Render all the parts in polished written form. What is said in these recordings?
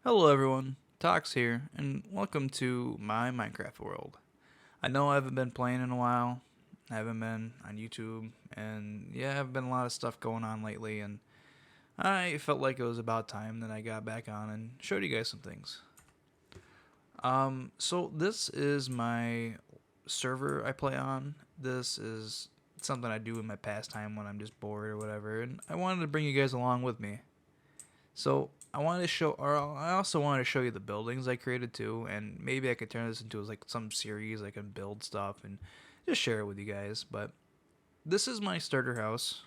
Hello everyone, Tox here, and welcome to my Minecraft world. I know I haven't been playing in a while, I haven't been on YouTube, and yeah, I've been a lot of stuff going on lately, and I felt like it was about time that I got back on and showed you guys some things. So this is my server I play on. This is something I do in my pastime when I'm just bored or whatever, and I wanted to bring you guys along with me. So I wanted to show, or I also wanted to show you the buildings I created too, and maybe I could turn this into like some series. I can build stuff and just share it with you guys. But this is my starter house,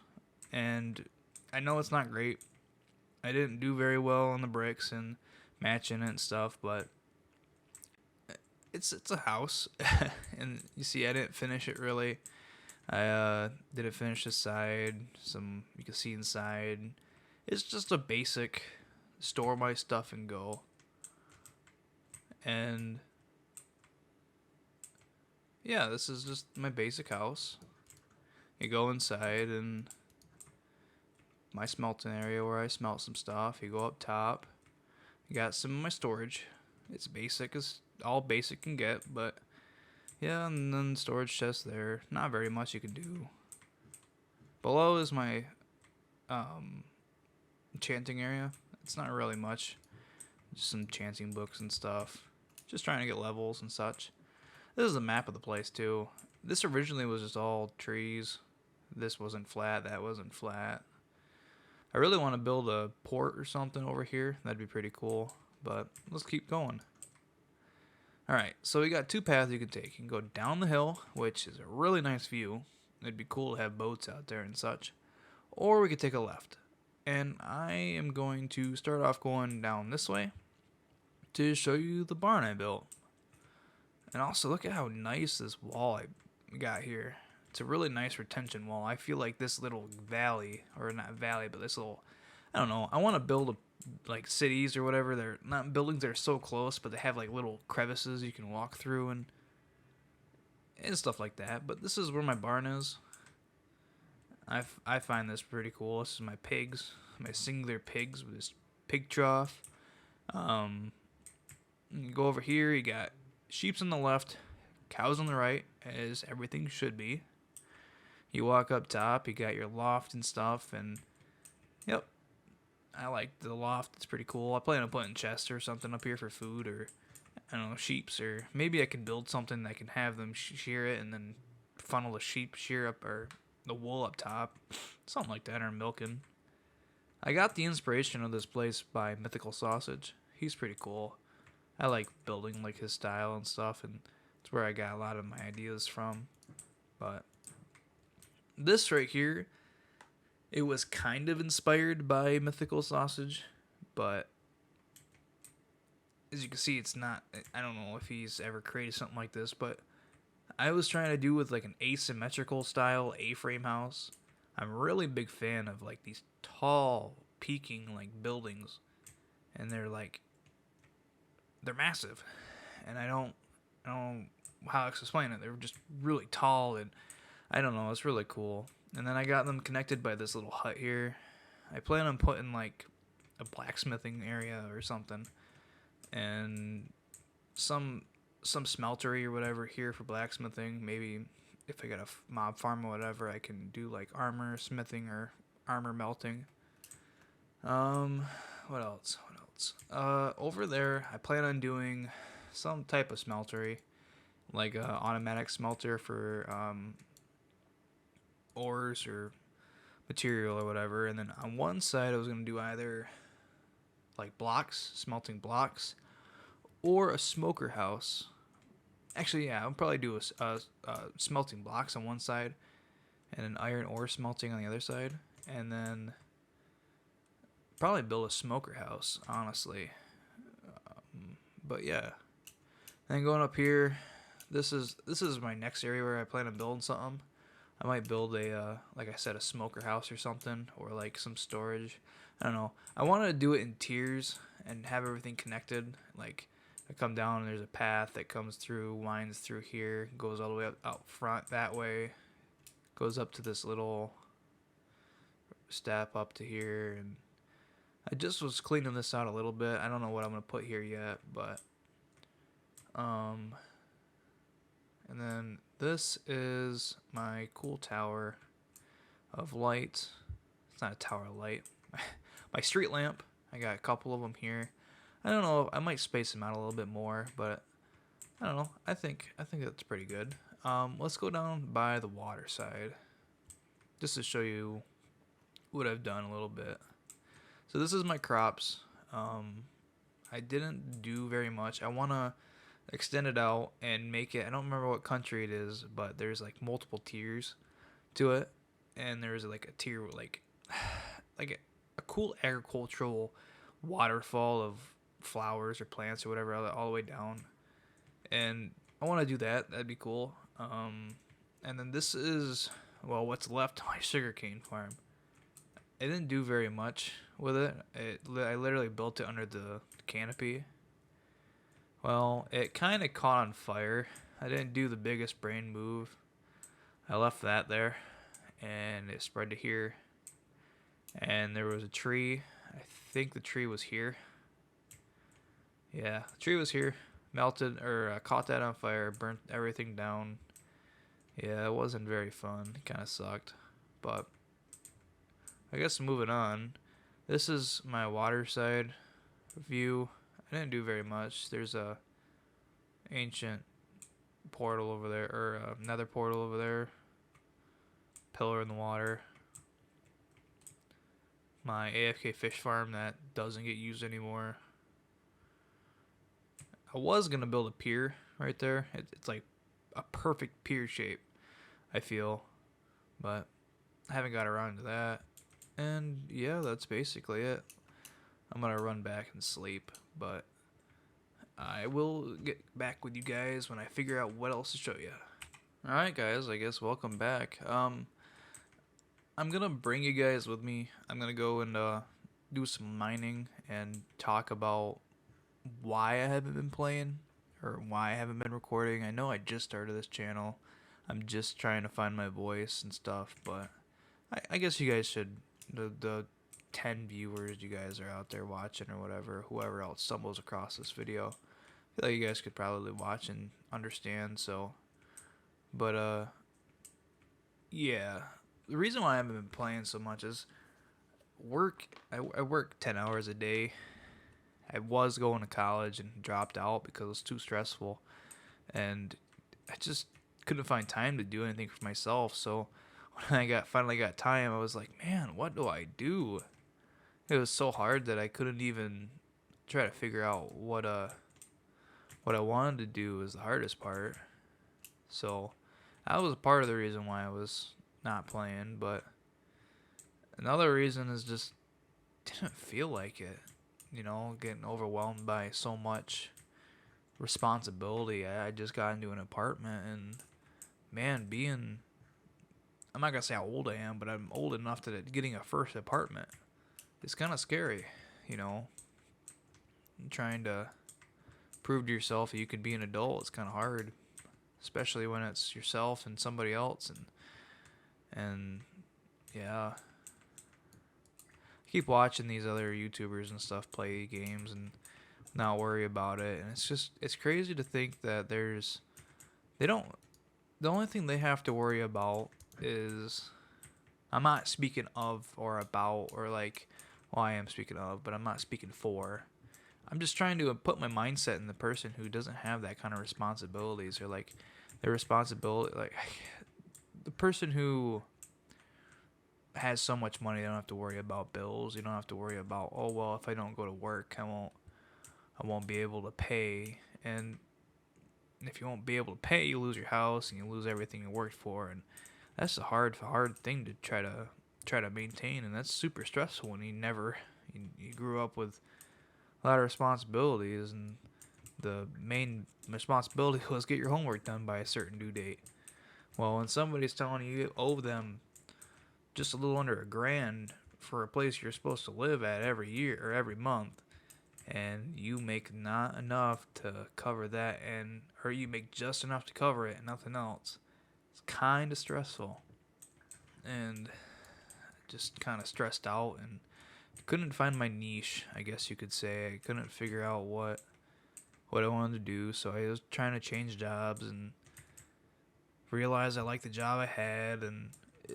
and I know it's not great. I didn't do very well on the bricks and matching it and stuff, but it's a house, and you see I didn't finish it really. I didn't finish the side. Some you can see inside. It's just a basic store my stuff and go. And yeah, this is just my basic house. You go inside and my smelting area where I smelt some stuff. You go up top. You got some of my storage. It's basic as all basic can get, but yeah, and then storage chest there. Not very much you can do. Below is my um, enchanting area. It's not really much. Just some enchanting books and stuff. Just trying to get levels and such. This is a map of the place too. This originally was just all trees. This wasn't flat, that wasn't flat. I really want to build a port or something over here. That'd be pretty cool. But let's keep going. Alright, so we got two paths you can take. You can go down the hill, which is a really nice view. It'd be cool to have boats out there and such. Or we could take a left. And I am going to start off going down this way to show you the barn I built. And also, look at how nice this wall I got here. It's a really nice retention wall. I feel like this little valley, or not valley, but this little, I don't know. I want to build like cities or whatever. They're not buildings that are so close, but they have like little crevices you can walk through and stuff like that. But this is where my barn is. I find this pretty cool. This is my pigs, my singular pigs with this pig trough. Um, you go over here. You got sheep's on the left, cows on the right, as everything should be. You walk up top, you got your loft and stuff, and yep, I like the loft. It's pretty cool. I plan on putting chests or something up here for food, or I don't know, sheeps, or maybe I can build something that can have them shear it and then funnel the sheep shear up or the wool up top, something like that, or milking. I got the inspiration of this place by Mythical Sausage. He's pretty cool. I like building like his style and stuff, and it's where I got a lot of my ideas from. But this right here, it was kind of inspired by Mythical Sausage, but as you can see, it's not. I don't know if he's ever created something like this, but I was trying to do with like an asymmetrical style A-frame house. I'm a really big fan of like these tall, peaking like buildings, and they're massive, and I don't know how to explain it. They're just really tall, and I don't know. It's really cool. And then I got them connected by this little hut here. I plan on putting like a blacksmithing area or something, and some some smeltery or whatever here for blacksmithing. Maybe if I got a mob farm or whatever, I can do like armor smithing or armor melting. Um, what else? What else? Over there, I plan on doing some type of smeltery, like a automatic smelter for ores or material or whatever. And then on one side, I was gonna do either like blocks, smelting blocks, or a smoker house. Actually, yeah, I'll probably do a smelting blocks on one side and an iron ore smelting on the other side, and then probably build a smoker house. Honestly, but yeah. Then going up here, this is my next area where I plan on building something. I might build a like I said, a smoker house or something, or like some storage. I don't know. I want to do it in tiers and have everything connected. Like I come down and there's a path that comes through, winds through here, goes all the way up out front that way, goes up to this little step up to here, and I just was cleaning this out a little bit. I don't know what I'm gonna put here yet, but and then this is my cool tower of light. It's not a tower of light. My street lamp. I got a couple of them here. I don't know. I might space them out a little bit more, but I don't know. I think that's pretty good. Let's go down by the water side, just to show you what I've done a little bit. So this is my crops. I didn't do very much. I wanna extend it out and make it. I don't remember what country it is, but there's like multiple tiers to it, and there's like a tier like like a cool agricultural waterfall of flowers or plants or whatever all the way down, and I want to do that. That'd be cool. And then this is, well, what's left of my sugarcane farm. I didn't do very much with it. I literally built it under the canopy. Well, it kind of caught on fire. I didn't do the biggest brain move. I left that there, and it spread to here. And there was a tree. I think the tree was here. Yeah, the tree was here. Melted, or caught that on fire, burnt everything down. Yeah, it wasn't very fun. It kind of sucked. But I guess moving on. This is my water side view. I didn't do very much. There's a ancient portal over there, or another portal over there. Pillar in the water. My AFK fish farm that doesn't get used anymore. I was gonna build a pier right there. It's like a perfect pier shape, I feel, but I haven't got around to that. And yeah, that's basically it. I'm gonna run back and sleep, but I will get back with you guys when I figure out what else to show you. Alright guys, I guess welcome back. I'm gonna bring you guys with me. I'm gonna go and do some mining and talk about why I haven't been playing, or why I haven't been recording. I know I just started this channel. I'm just trying to find my voice and stuff, but I guess you guys should, the 10 viewers you guys are out there watching or whatever, whoever else stumbles across this video, I feel like you guys could probably watch and understand. So, but yeah, the reason why I haven't been playing so much is work. I work 10 hours a day. I was going to college and dropped out because it was too stressful, and I just couldn't find time to do anything for myself. So when I finally got time, I was like, man, what do I do? It was so hard that I couldn't even try to figure out what I wanted to do was the hardest part. So that was part of the reason why I was not playing, but another reason is just didn't feel like it. You know, getting overwhelmed by so much responsibility. I just got into an apartment, and man, I'm not gonna say how old I am, but I'm old enough that getting a first apartment is kind of scary. You know, trying to prove to yourself that you can be an adult is kind of hard, especially when it's yourself and somebody else. And yeah, keep watching these other YouTubers and stuff play games and not worry about it, and it's crazy to think that the only thing they have to worry about is, I'm not speaking of or about, or like, well, I am speaking of, but I'm not speaking for. I'm just trying to put my mindset in the person who doesn't have that kind of responsibilities, or like their responsibility, like the person who has so much money, they don't have to worry about bills. You don't have to worry about, oh well, if I don't go to work, I won't be able to pay. And if you won't be able to pay, you lose your house and you lose everything you worked for, and that's a hard thing to try to maintain, and that's super stressful when you grew up with a lot of responsibilities, and the main responsibility was get your homework done by a certain due date. Well, when somebody's telling you owe them just a little under $1,000 for a place you're supposed to live at every year or every month, and you make not enough to cover that, or you make just enough to cover it and nothing else, it's kind of stressful, and just kind of stressed out and couldn't find my niche, I guess you could say. I couldn't figure out what I wanted to do, so I was trying to change jobs and realized I liked the job I had, and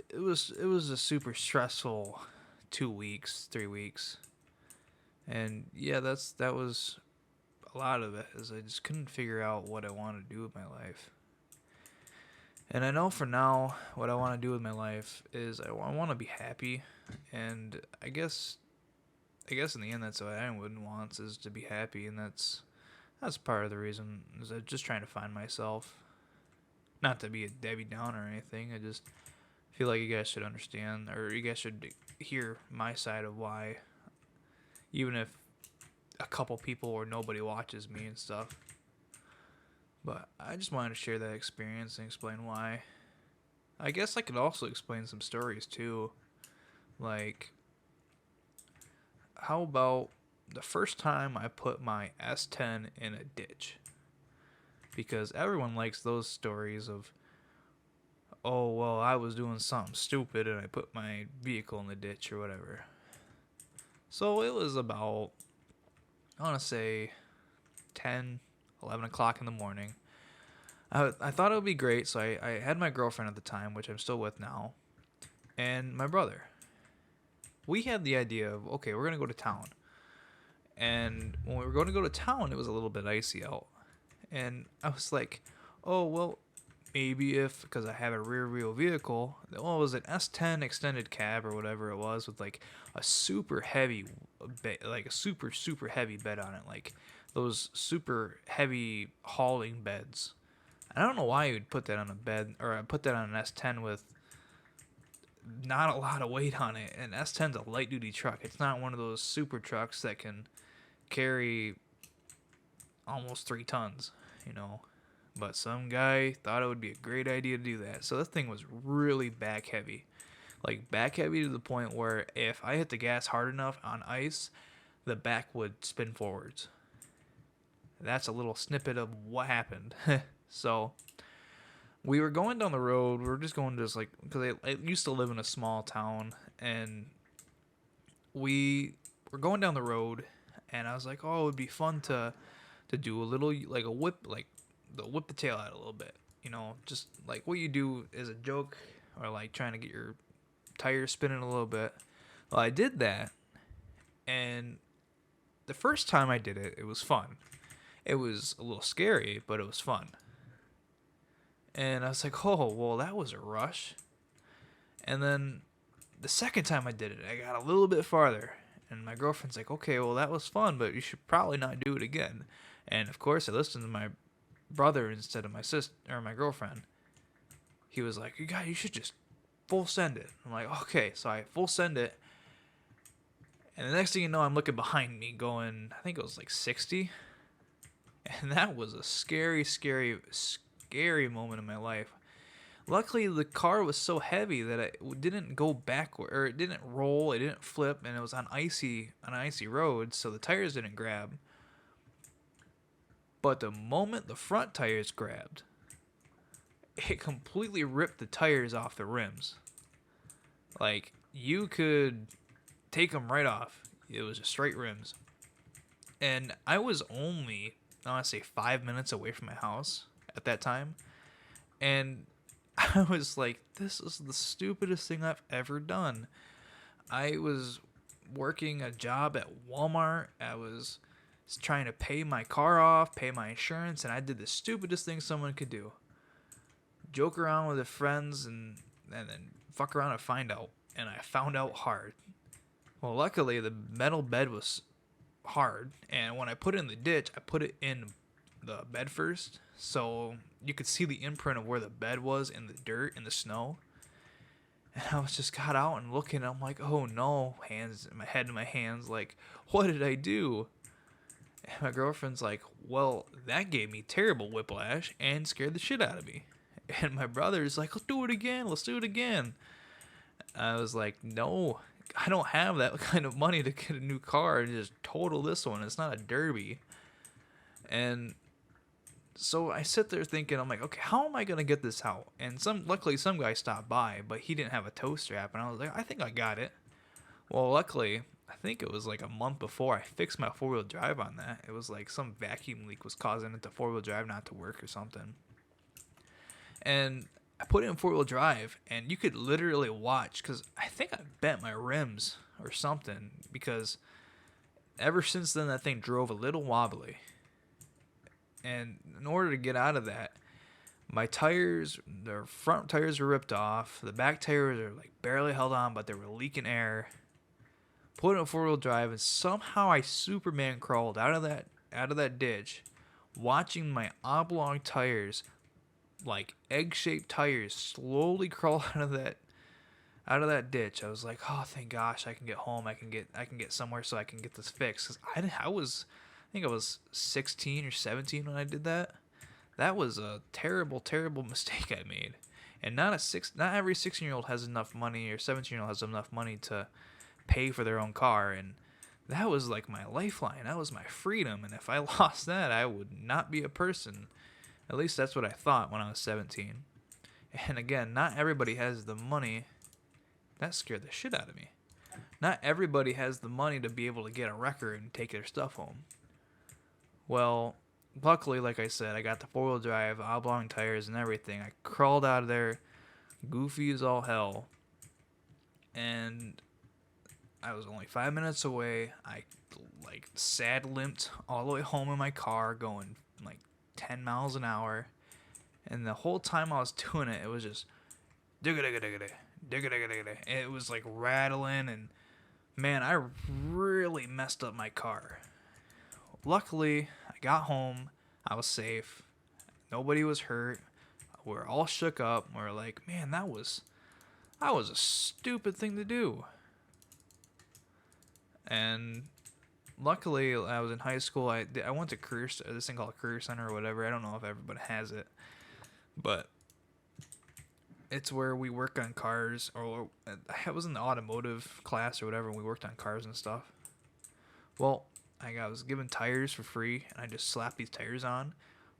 it was a super stressful 2 weeks, 3 weeks, and yeah, that was a lot of it. Is I just couldn't figure out what I wanted to do with my life. And I know for now, what I want to do with my life is I want to be happy, and I guess in the end, that's what anyone wants is to be happy, and that's part of the reason is I'm just trying to find myself. Not to be a Debbie Downer or anything. I just feel like you guys should understand, or you guys should hear my side of why, even if a couple people or nobody watches me and stuff. But I just wanted to share that experience and explain why. I guess I could also explain some stories too. Like, how about the first time I put my S10 in a ditch? Because everyone likes those stories of, oh, well, I was doing something stupid and I put my vehicle in the ditch or whatever. So it was about, I want to say, 10, 11 o'clock in the morning. I thought it would be great, so I had my girlfriend at the time, which I'm still with now, and my brother. We had the idea of, okay, we're going to go to town. And when we were going to go to town, it was a little bit icy out. And I was like, oh, well, maybe if, because I have a rear wheel vehicle, well, it was an S10 extended cab or whatever it was with like a super heavy, like a super, super heavy bed on it. Like those super heavy hauling beds. I don't know why you would put that on a bed, or put that on an S10 with not a lot of weight on it. And S10's a light duty truck. It's not one of those super trucks that can carry almost 3 tons, you know. But some guy thought it would be a great idea to do that. So this thing was really back heavy. Like back heavy to the point where if I hit the gas hard enough on ice, the back would spin forwards. That's a little snippet of what happened. So we were going down the road. We were just going to just like, because I used to live in a small town, and we were going down the road, and I was like, oh, it would be fun to do a little, like a whip, like the whip the tail out a little bit, you know, just like what you do as a joke, or like trying to get your tires spinning a little bit. Well, I did that, and the first time I did it, it was fun. It was a little scary, but it was fun. And I was like, oh, well, that was a rush. And then the second time I did it, I got a little bit farther. And my girlfriend's like, okay, well, that was fun, but you should probably not do it again. And of course, I listened to my brother instead of my sister or my girlfriend. He was like, you should just full send it. I'm like, okay. So I full send it. And the next thing you know, I'm looking behind me going, I think it was like 60. And that was a scary, scary, scary moment in my life. Luckily, the car was so heavy that it didn't go backward, or it didn't roll, it didn't flip, and it was on an icy road, so the tires didn't grab. But the moment the front tires grabbed, it completely ripped the tires off the rims. Like, you could take them right off. It was just straight rims. And I was only, I want to say, 5 minutes away from my house at that time. And I was like, this is the stupidest thing I've ever done. I was working a job at Walmart. I was trying to pay my car off, pay my insurance, and I did the stupidest thing someone could do. Joke around with their friends and then fuck around and find out. And I found out hard. Well, luckily, the metal bed was hard, and when I put it in the ditch, I put it in the bed first, so you could see the imprint of where the bed was in the dirt, in the snow. And I was just got out and looking, and I'm like, oh no, hands in my head in my hands, like, what did I do? And my girlfriend's like, well, that gave me terrible whiplash and scared the shit out of me. And my brother's like, let's do it again, let's do it again. I was like, no, I don't have that kind of money to get a new car and just total this one. It's not a derby. And so I sit there thinking, I'm like, okay, how am I going to get this out? And luckily some guy stopped by, but he didn't have a tow strap. And I was like, I think I got it. Well, luckily, I think it was like a month before I fixed my four wheel drive on that. It was like some vacuum leak was causing it to four wheel drive not to work or something. And I put it in four wheel drive, and you could literally watch because I think I bent my rims or something because ever since then that thing drove a little wobbly. And in order to get out of that, my tires, the front tires were ripped off. The back tires are like barely held on, but they were leaking air. Put it in four wheel drive, and somehow I Superman crawled out of that ditch, watching my oblong tires, like egg shaped tires, slowly crawl out of that ditch. I was like, oh, thank gosh, I can get home. I can get somewhere so I can get this fixed. Cause I think I was 16 or 17 when I did that. That was a terrible, terrible mistake I made. And not every 16-year-old has enough money or 17-year-old has enough money to pay for their own car, and that was like my lifeline. That was my freedom, and if I lost that, I would not be a person. At least that's what I thought when I was 17. And again, not everybody has the money. That scared the shit out of me. Not everybody has the money to be able to get a record and take their stuff home. Well, luckily, like I said, I got the four-wheel drive, oblong tires, and everything. I crawled out of there, goofy as all hell, and I was only 5 minutes away. I like sad limped all the way home in my car, going like 10 miles an hour, and the whole time I was doing it, it was just digga digga digga digga digga digga digga. It was like rattling, and man, I really messed up my car. Luckily, I got home. I was safe. Nobody was hurt. We were all shook up. We were like, man, that was a stupid thing to do. And luckily, I was in high school. I went to this thing called Career Center or whatever. I don't know if everybody has it, but it's where we work on cars. Or I was in the automotive class or whatever, and we worked on cars and stuff. Well, I was given tires for free, and I just slapped these tires on.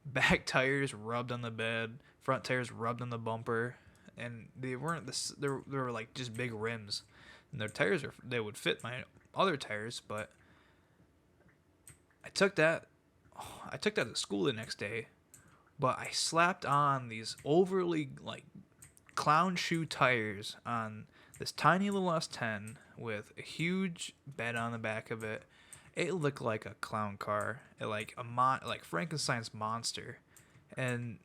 Back tires rubbed on the bed, front tires rubbed on the bumper, and they weren't this. They were like just big rims, and their tires they would fit my other tires, but I took that to school the next day, but I slapped on these overly like clown shoe tires on this tiny little S10 with a huge bed on the back of it. It looked like a clown car, like Frankenstein's monster, and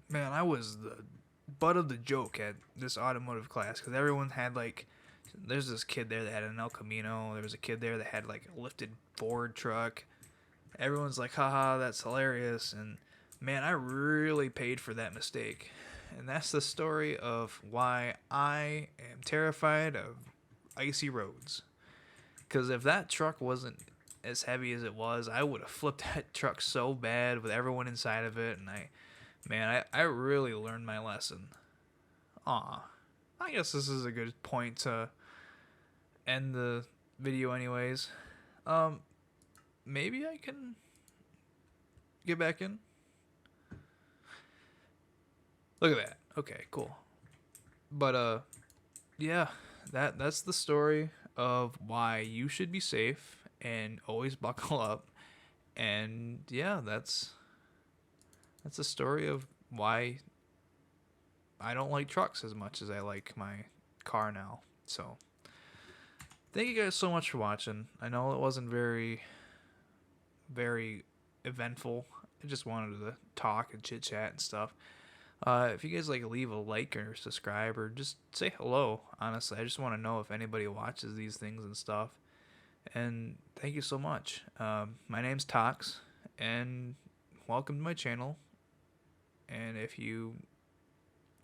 man, I was the butt of the joke at this automotive class because everyone had like. There's this kid there that had an El Camino. There was a kid there that had like a lifted Ford truck. Everyone's like, haha, that's hilarious. And man, I really paid for that mistake. And that's the story of why I am terrified of icy roads. Because if that truck wasn't as heavy as it was, I would have flipped that truck so bad with everyone inside of it. And I really learned my lesson. Aw. I guess this is a good point to end the video anyways. Maybe I can get back in. Look at that. Okay, cool. But yeah, that's the story of why you should be safe and always buckle up. And yeah, that's the story of why I don't like trucks as much as I like my car now. So thank you guys so much for watching. I know it wasn't very eventful. I just wanted to talk and chit chat and stuff. If you guys like, leave a like or subscribe or just say hello. Honestly, I just want to know if anybody watches these things and stuff. And thank you so much. My name's Tox, and welcome to my channel. And if you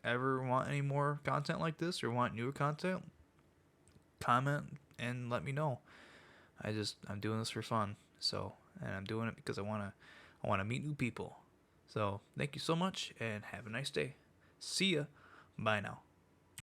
ever want any more content like this or want newer content, comment and let me know. I'm doing this for fun. So, and I'm doing it because I want to meet new people. So, thank you so much and have a nice day. See ya. Bye now.